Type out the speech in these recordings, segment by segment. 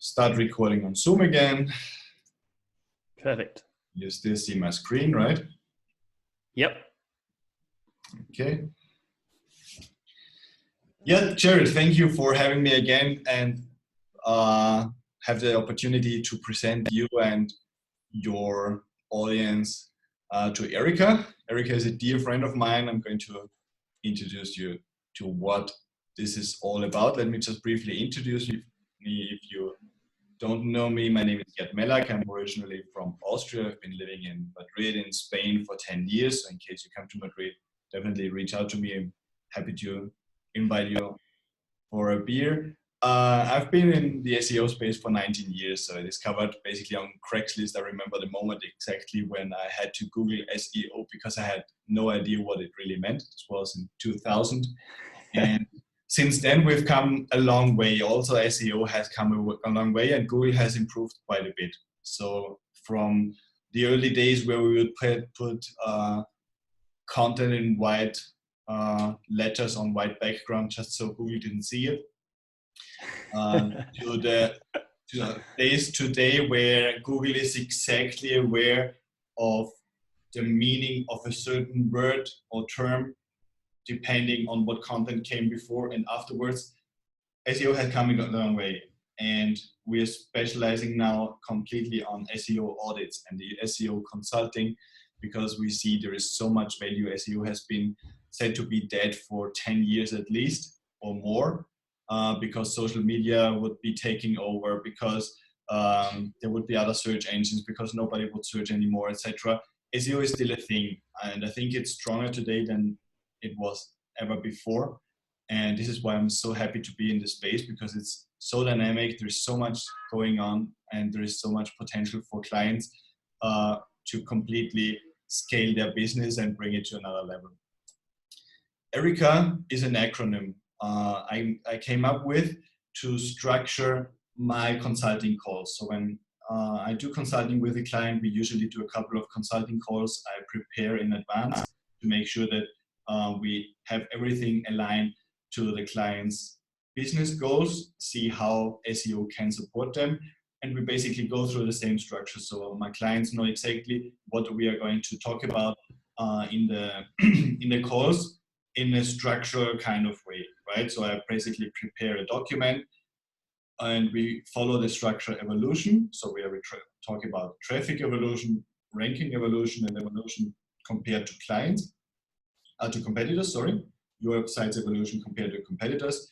Start recording on Zoom again. Perfect. You still see my screen, right? Yep. Okay. Yeah, Gert, thank you for having me again and have the opportunity to present you and your audience to Erika. Erika is a dear friend of mine. I'm going to introduce you to what this is all about. Let me just briefly introduce me if you don't know me. My name is Gert. I'm originally from Austria. I've been living in Madrid in Spain for 10 years. So in case you come to Madrid, definitely reach out to me. I'm happy to invite you for a beer. I've been in the SEO space for 19 years. So I discovered basically on Craigslist. I remember the moment exactly when I had to Google SEO because I had no idea what it really meant. This was in 2000. And since then, we've come a long way. Also, SEO has come a long way, and Google has improved quite a bit. So from the early days where we would put content in white letters on white background just so Google didn't see it, to the days today where Google is exactly aware of the meaning of a certain word or term depending on what content came before and afterwards. SEO has come a long way, and we are specializing now completely on SEO audits and the SEO consulting because we see there is so much value. SEO has been said to be dead for 10 years at least or more because social media would be taking over, because there would be other search engines, because nobody would search anymore, etc. SEO is still a thing, and I think it's stronger today than it was ever before. And this is why I'm so happy to be in this space, because it's so dynamic. There's so much going on, and there is so much potential for clients to completely scale their business and bring it to another level. Erika is an acronym I came up with to structure my consulting calls. So when I do consulting with a client, we usually do a couple of consulting calls. I prepare in advance to make sure that we have everything aligned to the client's business goals, see how SEO can support them, and we basically go through the same structure. So my clients know exactly what we are going to talk about in the calls in a structural kind of way, right? So I basically prepare a document and we follow the structure evolution. So we talk about traffic evolution, ranking evolution, and evolution compared to clients. To competitors, sorry, your website's evolution compared to competitors.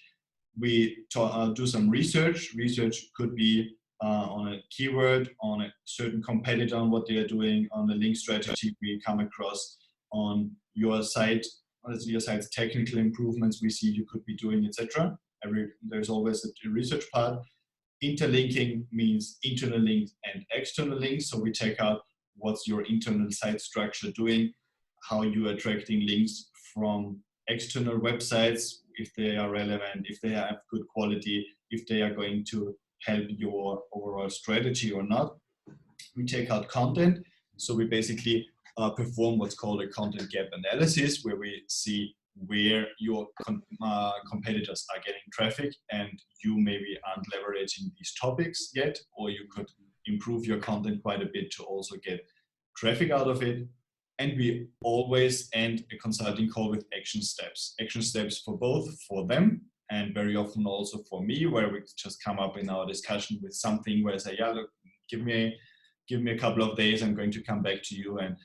We do some research. Research could be on a keyword, on a certain competitor, on what they are doing, on the link strategy we come across, on your site, your site's technical improvements we see you could be doing, etc. There's always a research part. Interlinking means internal links and external links. So we check out what's your internal site structure doing, how you are attracting links from external websites, if they are relevant, if they have good quality, if they are going to help your overall strategy or not. We take out content. So we basically perform what's called a content gap analysis, where we see where your competitors are getting traffic and you maybe aren't leveraging these topics yet, or you could improve your content quite a bit to also get traffic out of it. And we always end a consulting call with action steps. Action steps for both, for them, and very often also for me, where we just come up in our discussion with something where I say, yeah, look, give me a couple of days, I'm going to come back to you and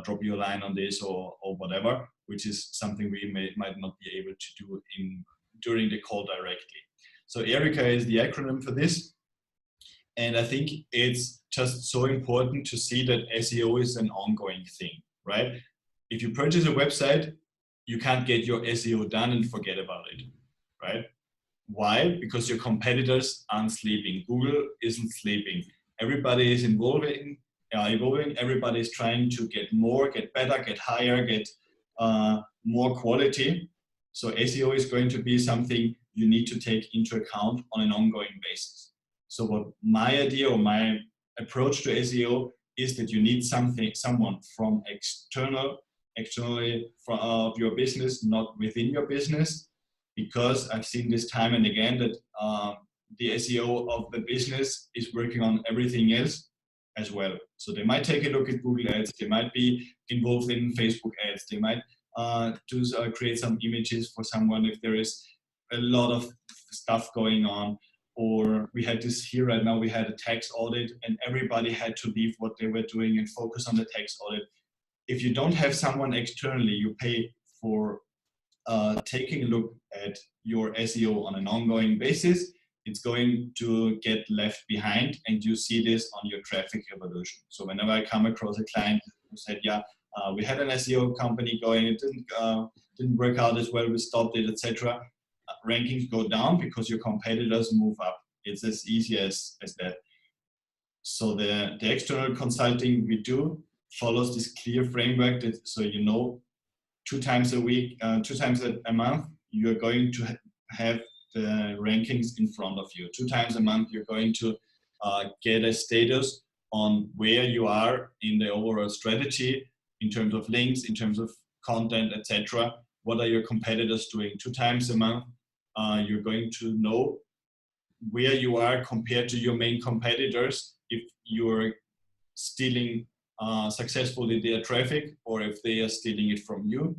drop you a line on this or whatever, which is something we might not be able to do during the call directly. So Erika is the acronym for this. And I think it's just so important to see that SEO is an ongoing thing, right? If you purchase a website, you can't get your SEO done and forget about it, right? Why? Because your competitors aren't sleeping. Google isn't sleeping. Everybody is evolving. Everybody is trying to get more, get better, get higher, get more quality. So SEO is going to be something you need to take into account on an ongoing basis. So what my idea or my approach to SEO is that you need someone from externally of your business, not within your business, because I've seen this time and again that the SEO of the business is working on everything else as well. So they might take a look at Google Ads, they might be involved in Facebook ads, they might create some images for someone if there is a lot of stuff going on. Or we had this here right now, we had a tax audit and everybody had to leave what they were doing and focus on the tax audit. If you don't have someone externally, you pay for taking a look at your SEO on an ongoing basis, it's going to get left behind, and you see this on your traffic evolution. So whenever I come across a client who said, yeah, we had an SEO company going, it didn't work out as well, we stopped it, etc. Rankings go down because your competitors move up. It's as easy as that. So the external consulting we do follows this clear framework that, so you know, 2 times a week, 2 times a month, you're going to have the rankings in front of you. 2 times a month, you're going to get a status on where you are in the overall strategy in terms of links, in terms of content, etc. What are your competitors doing? 2 times a month, you're going to know where you are compared to your main competitors, if you're stealing successfully their traffic or if they are stealing it from you.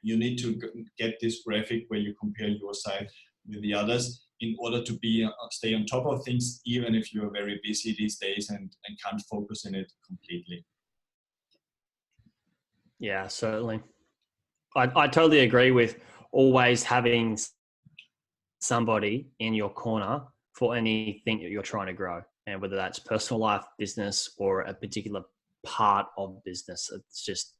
You need to get this graphic where you compare your site with the others in order to stay on top of things, even if you're very busy these days and can't focus in it completely. Yeah, certainly. I totally agree with always having somebody in your corner for anything that you're trying to grow, and whether that's personal life, business, or a particular part of business. It's just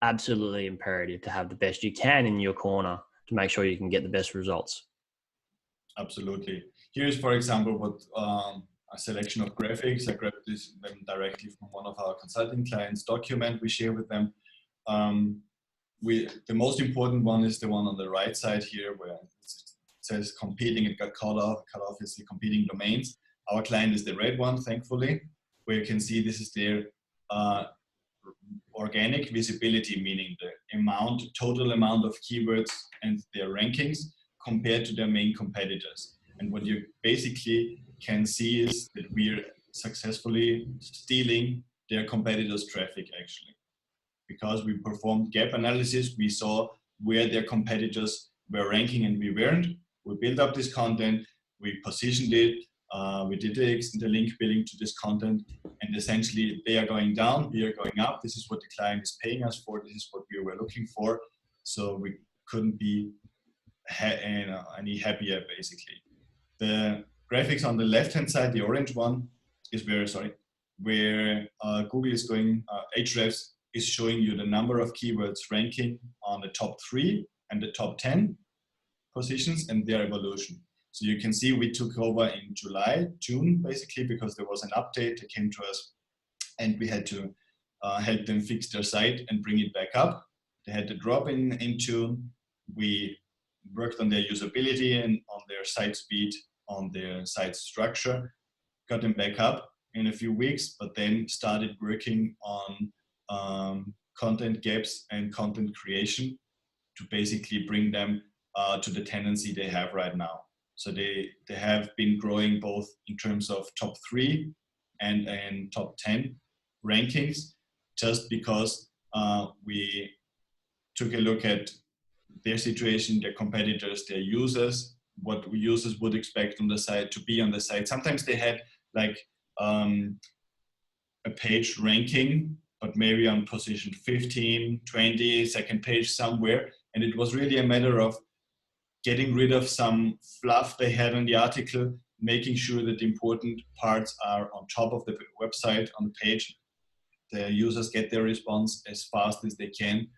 absolutely imperative to have the best you can in your corner to make sure you can get the best results. Absolutely. Here's, for example, what a selection of graphics. I grabbed them directly from one of our consulting clients' document we share with them. The most important one is the one on the right side here, where it says competing. It got cut off is the competing domains. Our client is the red one, thankfully, where you can see this is their organic visibility, meaning the total amount of keywords and their rankings compared to their main competitors. And what you basically can see is that we're successfully stealing their competitors' traffic, actually. Because we performed gap analysis, we saw where their competitors were ranking and we weren't. We built up this content, we positioned it, we did the link building to this content, and essentially they are going down, we are going up. This is what the client is paying us for, this is what we were looking for. So we couldn't be any happier, basically. The graphics on the left-hand side, the orange one, is where Google is going, Ahrefs is showing you the number of keywords ranking on the top 3 and the top 10 positions and their evolution. So you can see we took over in June, basically, because there was an update that came to us and we had to help them fix their site and bring it back up. They had to drop in June. We worked on their usability and on their site speed, on their site structure, got them back up in a few weeks, but then started working on content gaps and content creation to basically bring them to the tendency they have right now. So they have been growing both in terms of top 3 and top 10 rankings, just because we took a look at their situation, their competitors, their users, what users would expect on the site to be on the site. Sometimes they had like a page ranking, but maybe on position 15, 20, second page somewhere. And it was really a matter of getting rid of some fluff they had on the article, making sure that the important parts are on top of the website, on the page. The users get their response as fast as they can.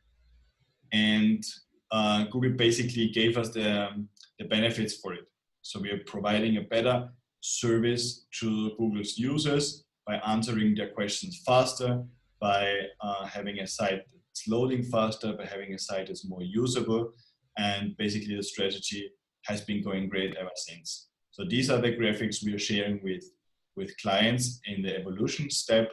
And Google basically gave us the benefits for it. So we are providing a better service to Google's users by answering their questions faster, by having a site that's loading faster, by having a site that's more usable. And basically the strategy has been going great ever since. So these are the graphics we are sharing with clients in the evolution step.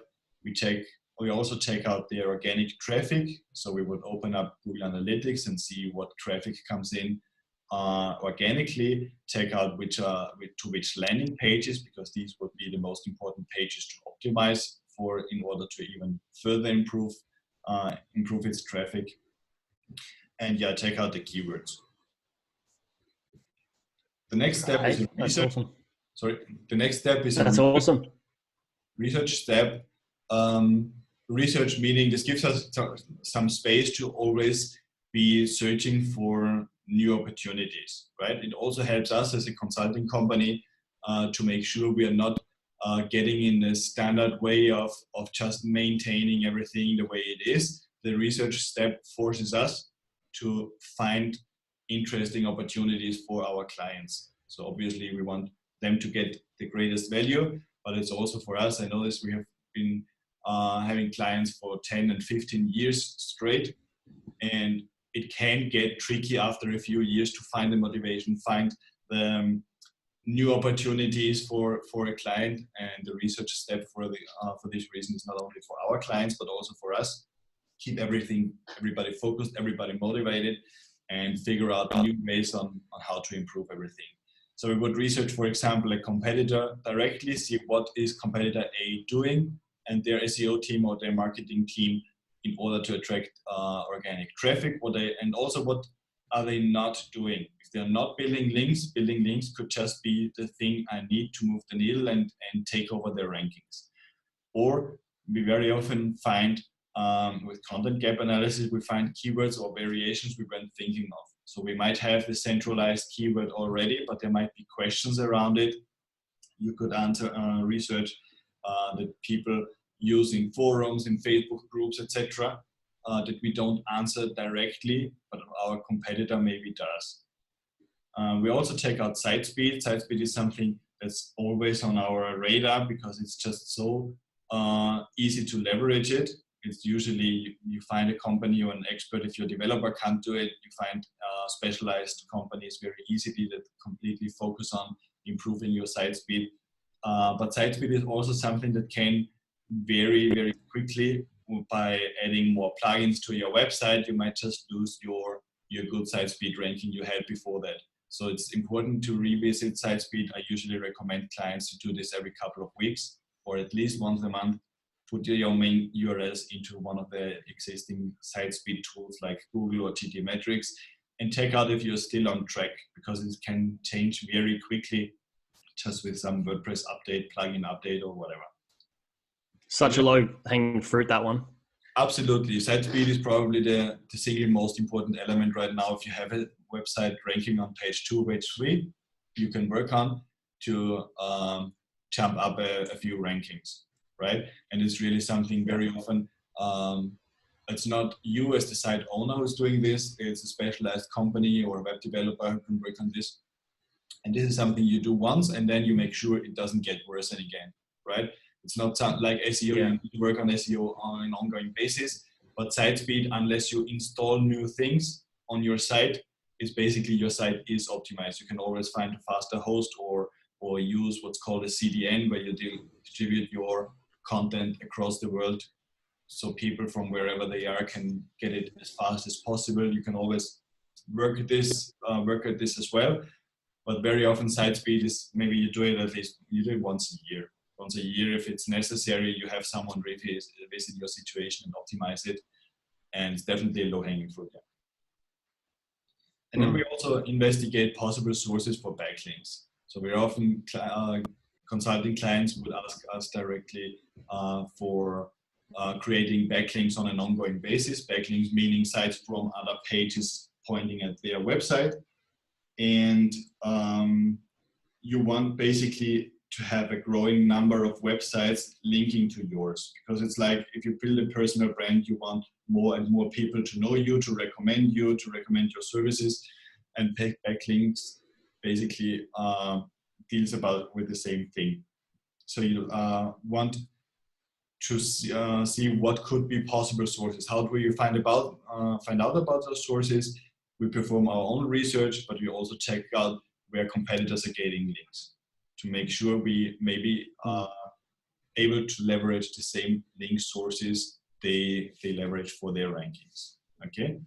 We also check out their organic traffic. So we would open up Google Analytics and see what traffic comes in organically, check out which landing pages, because these would be the most important pages to optimize for in order to even further improve its traffic. And yeah, check out the keywords. The next step is a research. Awesome. Sorry, the next step is that's awesome. Research step. Research meaning this gives us some space to always be searching for new opportunities, right? It also helps us as a consulting company to make sure we are not getting in a standard way of just maintaining everything the way it is. The research step forces us to find interesting opportunities for our clients. So obviously we want them to get the greatest value, but it's also for us. I know this, we have been having clients for 10 and 15 years straight, and it can get tricky after a few years to find the motivation, find the new opportunities for a client. And the research step for this reason is not only for our clients but also for us. Keep everybody focused, everybody motivated, and figure out new ways on how to improve everything. So we would research, for example, a competitor directly, see what is competitor A doing and their SEO team or their marketing team in order to attract organic traffic, and also what are they not doing. If they're not building links could just be the thing I need to move the needle and take over their rankings. Or we very often find with content gap analysis, we find keywords or variations we weren't thinking of. So we might have the centralized keyword already, but there might be questions around it. You could answer research that people use in forums, in Facebook groups, etc., that we don't answer directly, but our competitor maybe does. We also check out site speed. Site speed is something that's always on our radar because it's just so easy to leverage it. It's usually you find a company or an expert. If your developer can't do it, you find specialized companies very easily that completely focus on improving your site speed. But site speed is also something that can vary very quickly. By adding more plugins to your website, you might just lose your good site speed ranking you had before that. So it's important to revisit site speed. I usually recommend clients to do this every couple of weeks or at least once a month. Put your main URLs into one of the existing site speed tools like Google or GTmetrix and check out if you're still on track, because it can change very quickly just with some WordPress update, plugin update or whatever. Such a low hanging fruit, that one. Absolutely. Site speed is probably the single most important element right now. If you have a website ranking on page 2, page 3, you can work on to jump up a few rankings, right? And it's really something very often, it's not you as the site owner who's doing this, it's a specialized company or a web developer who can work on this. And this is something you do once and then you make sure it doesn't get worse again, right? It's not like SEO, you need to work on SEO on an ongoing basis, but site speed, unless you install new things on your site, is basically your site is optimized. You can always find a faster host or use what's called a CDN, where you distribute your content across the world so people from wherever they are can get it as fast as possible. You can always work at this as well, but very often site speed is maybe you do it once a year. Once a year, if it's necessary, you have someone revisit your situation and optimize it, and it's definitely a low-hanging fruit. Yeah. And then we also investigate possible sources for backlinks. So we're often consulting clients who would ask us directly for creating backlinks on an ongoing basis. Backlinks meaning sites from other pages pointing at their website. And you want basically to have a growing number of websites linking to yours, because it's like if you build a personal brand, you want more and more people to know you, to recommend your services, and backlinks basically deals with the same thing. So you want to see what could be possible sources. How do you find out about those sources? We perform our own research, but we also check out where competitors are getting links to make sure we maybe are able to leverage the same link sources they leverage for their rankings. Okay.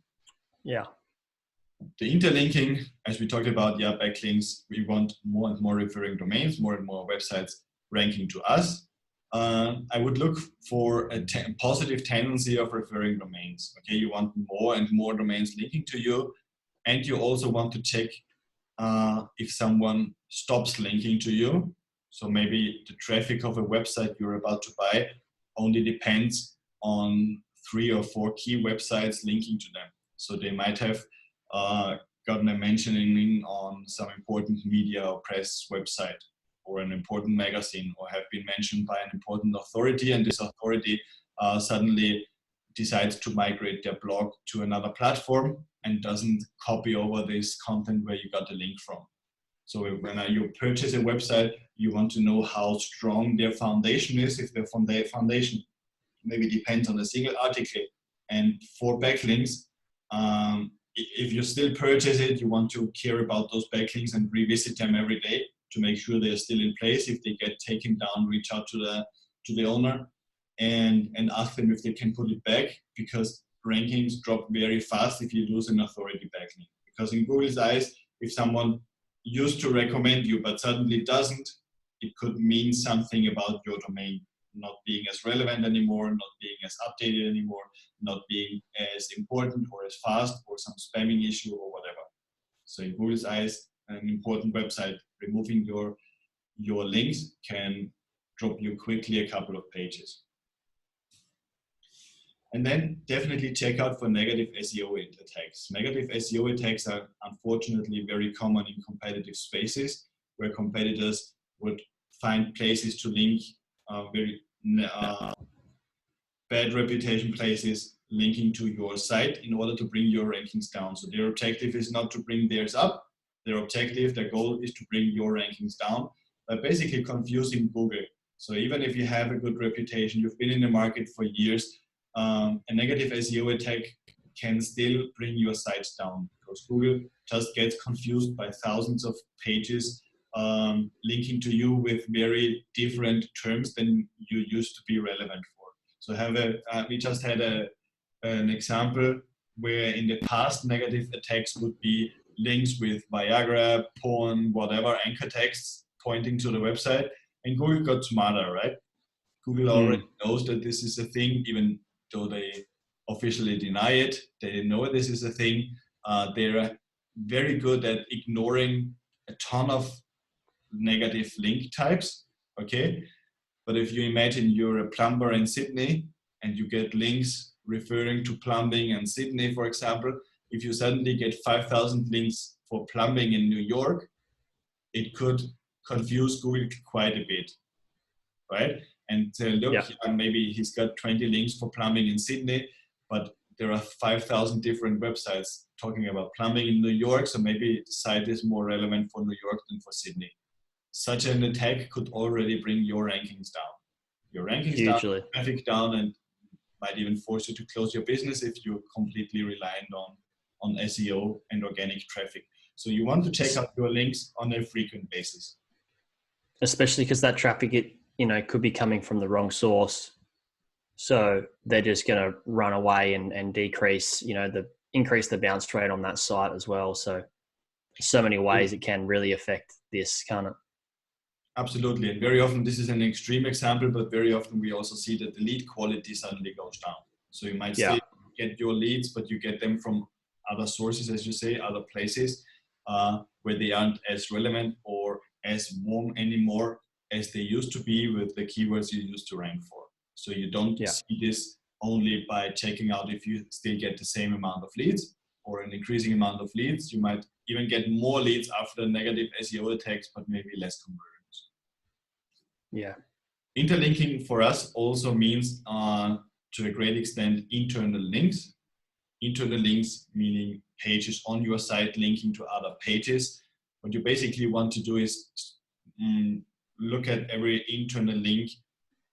Yeah. The interlinking, as we talked about, yeah, backlinks, we want more and more referring domains, more and more websites ranking to us. I would look for a positive tendency of referring domains. Okay, you want more and more domains linking to you, and you also want to check if someone stops linking to you. So maybe the traffic of a website you're about to buy only depends on 3 or 4 key websites linking to them. So they might have gotten a mentioning on some important media or press website or an important magazine, or have been mentioned by an important authority, and this authority suddenly decides to migrate their blog to another platform and doesn't copy over this content where you got the link from. So when you purchase a website, you want to know how strong their foundation is. If their foundation maybe depends on a single article and 4 backlinks, if you still purchase it, you want to care about those backlinks and revisit them every day to make sure they're still in place. If they get taken down, reach out to the owner and ask them if they can put it back, because rankings drop very fast if you lose an authority backlink. Because in Google's eyes, if someone used to recommend you but suddenly doesn't, it could mean something about your domain not being as relevant anymore, not being as updated anymore, not being as important or as fast, or some spamming issue or whatever. So in Google's eyes, an important website removing your links can drop you quickly a couple of pages. And then definitely check out for negative SEO attacks. Negative SEO attacks are unfortunately very common in competitive spaces, where competitors would find places to link, very bad reputation places linking to your site in order to bring your rankings down. So their objective is not to bring theirs up. Their goal is to bring your rankings down by basically confusing Google. So even if you have a good reputation, you've been in the market for years, a negative SEO attack can still bring your sites down, because Google just gets confused by thousands of pages linking to you with very different terms than you used to be relevant for. So we just had an example where in the past negative attacks would be links with Viagra, porn, whatever, anchor texts pointing to the website, and Google got smarter, right? Google already knows that this is a thing, even though they officially deny it. They know this is a thing. They're very good at ignoring a ton of negative link types, okay? But if you imagine you're a plumber in Sydney and you get links referring to plumbing in Sydney, for example, if you suddenly get 5,000 links for plumbing in New York, it could confuse Google quite a bit, right? And look, maybe he's got 20 links for plumbing in Sydney, but there are 5,000 different websites talking about plumbing in New York, so maybe the site is more relevant for New York than for Sydney. Such an attack could already bring your rankings down. Your rankings hugely down, traffic down, and might even force you to close your business if you're completely reliant on SEO and organic traffic. So you want to check out your links on a frequent basis. Especially because that traffic, could be coming from the wrong source. So they're just going to run away and decrease, increase the bounce rate on that site as well. So many ways it can really affect this, can't it? Absolutely. And very often, this is an extreme example, but very often we also see that the lead quality suddenly goes down. So you might still get your leads, but you get them from other sources, as you say, other places where they aren't as relevant or as warm anymore as they used to be with the keywords you used to rank for. So you don't see this only by checking out if you still get the same amount of leads or an increasing amount of leads. You might even get more leads after negative SEO attacks, but maybe less conversions. Yeah. Interlinking for us also means, to a great extent, internal links. Internal links meaning pages on your site linking to other pages. What you basically want to do is look at every internal link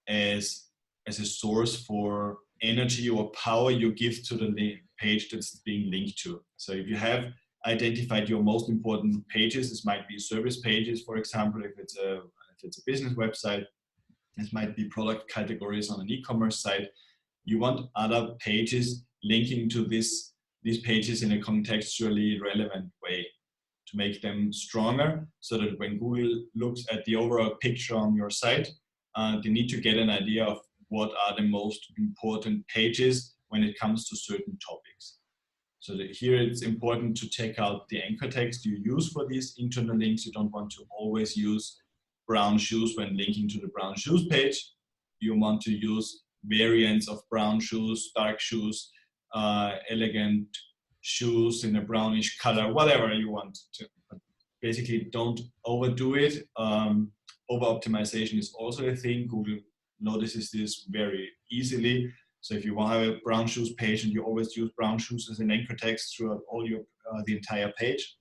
as a source for energy or power you give to the page that's being linked to. So if you have identified your most important pages, this might be service pages, for example, if it's a business website, this might be product categories on an e-commerce site. You want other pages linking to this these pages in a contextually relevant way to make them stronger, so that when Google looks at the overall picture on your site, they need to get an idea of what are the most important pages when it comes to certain topics. So here it's important to take out the anchor text you use for these internal links. You don't want to always use brown shoes when linking to the brown shoes page. You want to use variants of brown shoes, dark shoes, elegant shoes in a brownish color, whatever you want to. But basically, don't overdo it. Over optimization is also a thing. Google notices this very easily. So if you want to have a brown shoes page and you always use brown shoes as an anchor text throughout all your the entire page,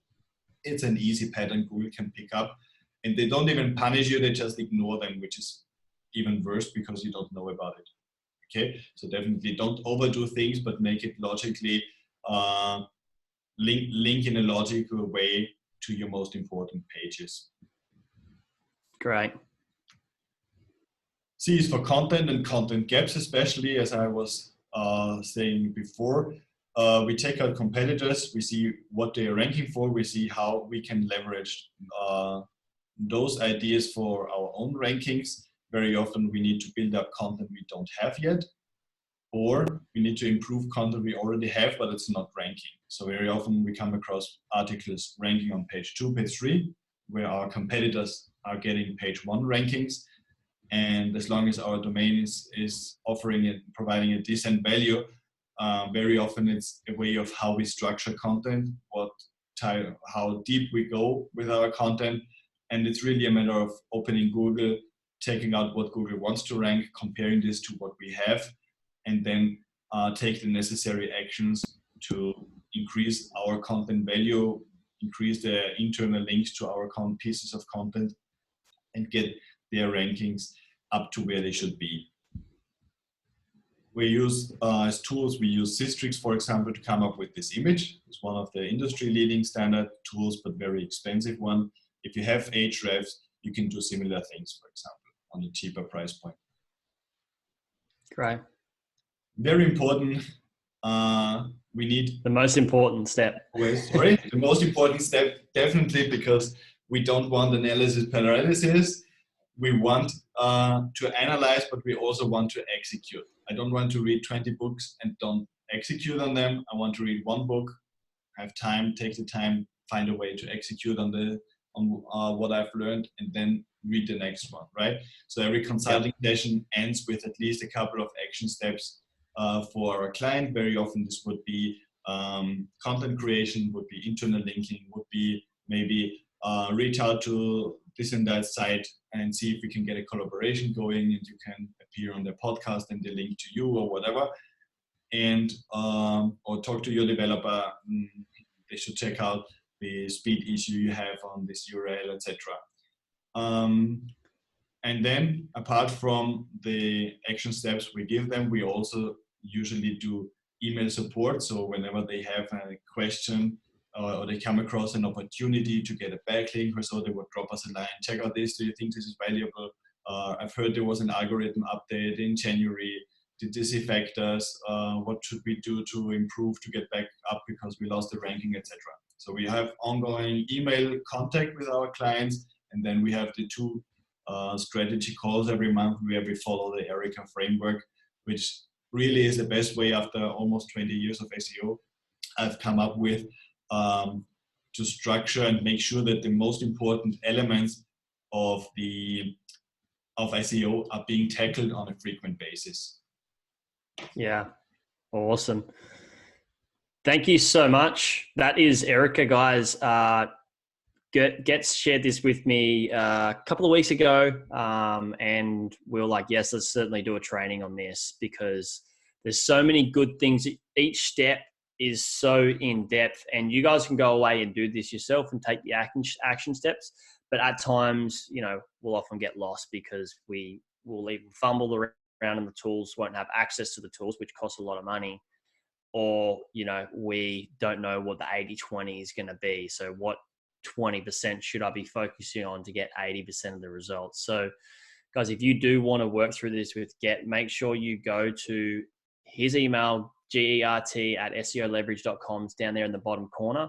it's an easy pattern Google can pick up. And they don't even punish you, they just ignore them, which is even worse because you don't know about it. Okay, so definitely don't overdo things, but make it logically, link in a logical way to your most important pages. Great. C is for content and content gaps, especially as I was saying before. We take out competitors, we see what they are ranking for, we see how we can leverage those ideas for our own rankings. Very often we need to build up content we don't have yet, or we need to improve content we already have, but it's not ranking. So very often we come across articles ranking on page 2, page 3, where our competitors are getting page 1 rankings. And as long as our domain is offering it, providing a decent value, very often it's a way of how we structure content, how deep we go with our content. And it's really a matter of opening Google, taking out what Google wants to rank, comparing this to what we have, and then take the necessary actions to increase our content value, increase the internal links to our pieces of content, and get their rankings up to where they should be. We use, as tools, we use Systrix, for example, to come up with this image. It's one of the industry leading standard tools, but very expensive one. If you have Ahrefs, you can do similar things, for example, on a cheaper price point. Great. Very important. We need the most important step. The most important step, definitely, because we don't want analysis paralysis. We want to analyze, but we also want to execute. I don't want to read 20 books and don't execute on them. I want to read one book, have time, take the time, find a way to execute on what I've learned, and then read the next one, right? So every consulting session ends with at least a couple of action steps for our client. Very often this would be content creation, would be internal linking, would be maybe reach out to this and that site and see if we can get a collaboration going and you can appear on their podcast and they link to you or whatever. And or talk to your developer. They should check out the speed issue you have on this URL, etc. And then apart from the action steps we give them, we also usually do email support. So whenever they have a question or they come across an opportunity to get a backlink or so, they would drop us a line, check out this, do you think this is valuable? I've heard there was an algorithm update in January. Did this affect us? What should we do to improve, to get back up because we lost the ranking, etc. So we have ongoing email contact with our clients, and then we have the 2 strategy calls every month where we follow the Erica framework, which really is the best way after almost 20 years of SEO I've come up with to structure and make sure that the most important elements of SEO are being tackled on a frequent basis. Yeah, awesome. Thank you so much. That is Erica, guys. Gert shared this with me a couple of weeks ago, and we were like, yes, let's certainly do a training on this because there's so many good things. Each step is so in depth, and you guys can go away and do this yourself and take the action steps. But at times, we'll often get lost because we will even fumble around in the tools, won't have access to the tools, which costs a lot of money. Or, we don't know what the 80-20 is going to be. So what 20% should I be focusing on to get 80% of the results? So guys, if you do want to work through this with Gert, make sure you go to his email, Gert at SEOleverage.com. It's down there in the bottom corner.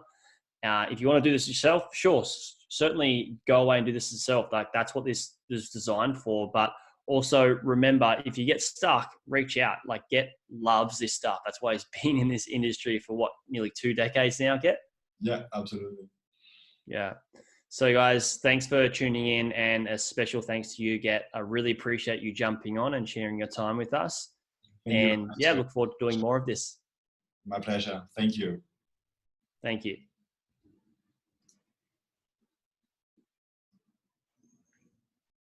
If you want to do this yourself, sure, certainly go away and do this yourself. Like that's what this is designed for. But also remember, if you get stuck, reach out. Like Gert loves this stuff. That's why he's been in this industry for what, nearly 2 decades now, Gert? Yeah, absolutely. Yeah. So guys, thanks for tuning in, and a special thanks to you, Gert. I really appreciate you jumping on and sharing your time with us. Thank you. And yeah, look forward to doing more of this. My pleasure. Thank you. Thank you.